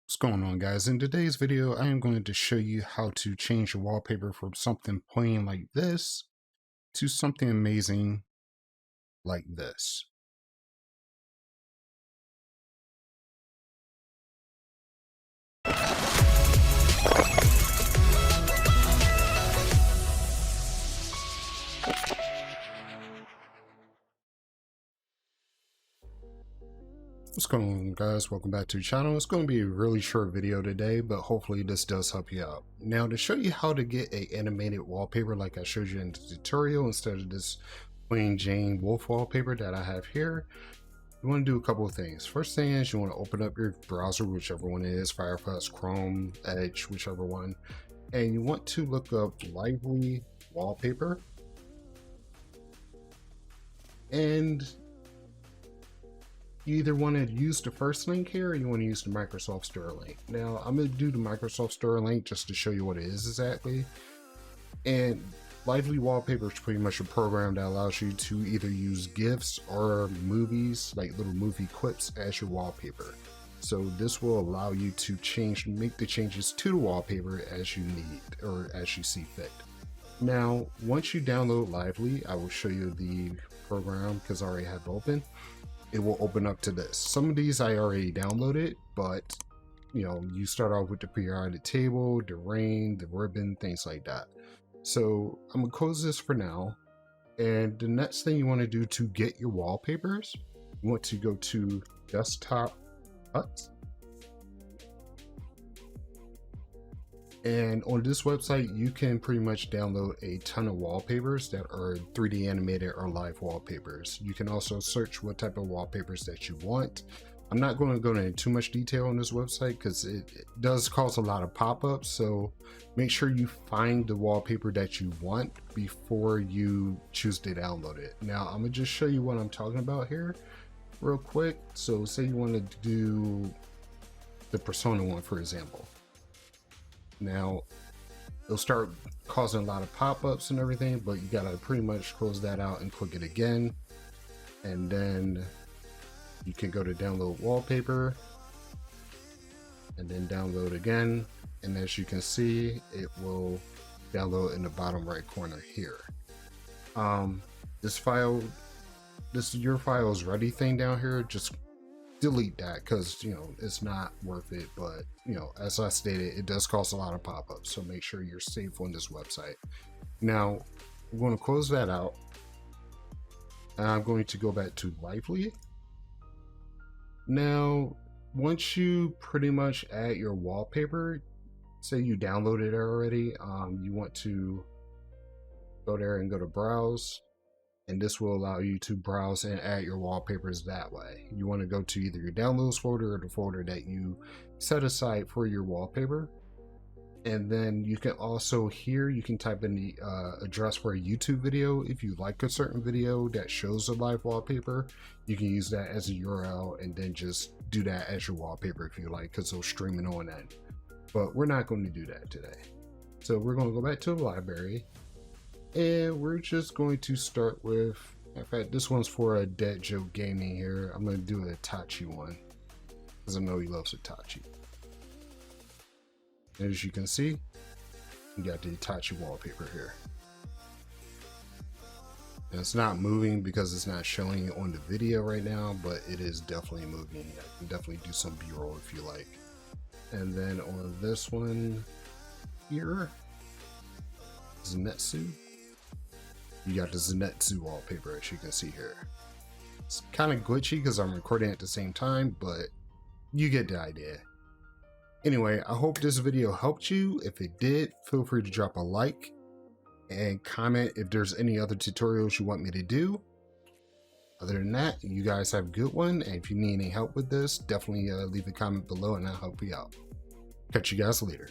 What's going on, guys? In today's video I am going to show you how to change your wallpaper from something plain like this to something amazing like this. What's going on, guys? Welcome back to the channel. It's going to be a really short video today, but hopefully this does help you out. Now, to show you how to get an animated wallpaper like I showed you in the tutorial instead of this plain Jane wolf wallpaper that I have here, you want to do a couple of things. First thing is you want to open up your browser, whichever one it is, Firefox, Chrome, Edge, whichever one, and you want to look up Lively Wallpaper. And you either want to use the first link here or you want to use the Microsoft Store link. Now I'm going to do the Microsoft Store link just to show you what it is exactly. And Lively Wallpaper is pretty much a program that allows you to either use GIFs or movies, like little movie clips, as your wallpaper. So this will allow you to make the changes to the wallpaper as you need or as you see fit. Now, once you download Lively, I will show you the program because I already have it open. It will open up to this. Some of these I already downloaded, but you start off with the periodic table, the rain, the ribbon, things like that. So I'm gonna close this for now. And the next thing you want to do to get your wallpapers, you want to go to Desktophut. And on this website, you can pretty much download a ton of wallpapers that are 3D animated or live wallpapers. You can also search what type of wallpapers that you want. I'm not going to go into too much detail on this website because it does cause a lot of pop-ups. So make sure you find the wallpaper that you want before you choose to download it. Now, I'm going to just show you what I'm talking about here real quick. So say you want to do the Persona one, for example. Now it'll start causing a lot of pop-ups and everything, but you gotta pretty much close that out and click it again, and then you can go to download wallpaper and then download again, and as you can see it will download in the bottom right corner here. Your file is ready thing down here, just delete that because it's not worth it. But as I stated, it does cause a lot of pop-ups, so make sure you're safe on this website. Now I'm going to close that out and I'm going to go back to Lively. Now once you pretty much add your wallpaper, say you downloaded it already, you want to go there and go to browse, and this will allow you to browse and add your wallpapers that way. You want to go to either your downloads folder or the folder that you set aside for your wallpaper. And then you can also here, you can type in the address for a YouTube video. If you like a certain video that shows a live wallpaper, you can use that as a URL and then just do that as your wallpaper if you like, because it'll stream it on that. But we're not going to do that today. So we're going to go back to the library. And we're just going to start with, in fact, this one's for a Dead Joke Gaming here. I'm going to do an Itachi one because I know he loves Itachi. As you can see, you got the Itachi wallpaper here. And it's not moving because it's not showing it on the video right now, but it is definitely moving. I can definitely do some B-roll if you like. And then on this one here, Zenitsu. You got the Zenitsu wallpaper, as you can see here. It's kind of glitchy because I'm recording at the same time, but you get the idea. Anyway, I hope this video helped you. If it did, feel free to drop a like and comment if there's any other tutorials you want me to do. Other than that, you guys have a good one, and if you need any help with this, definitely leave a comment below and I'll help you out. Catch you guys later.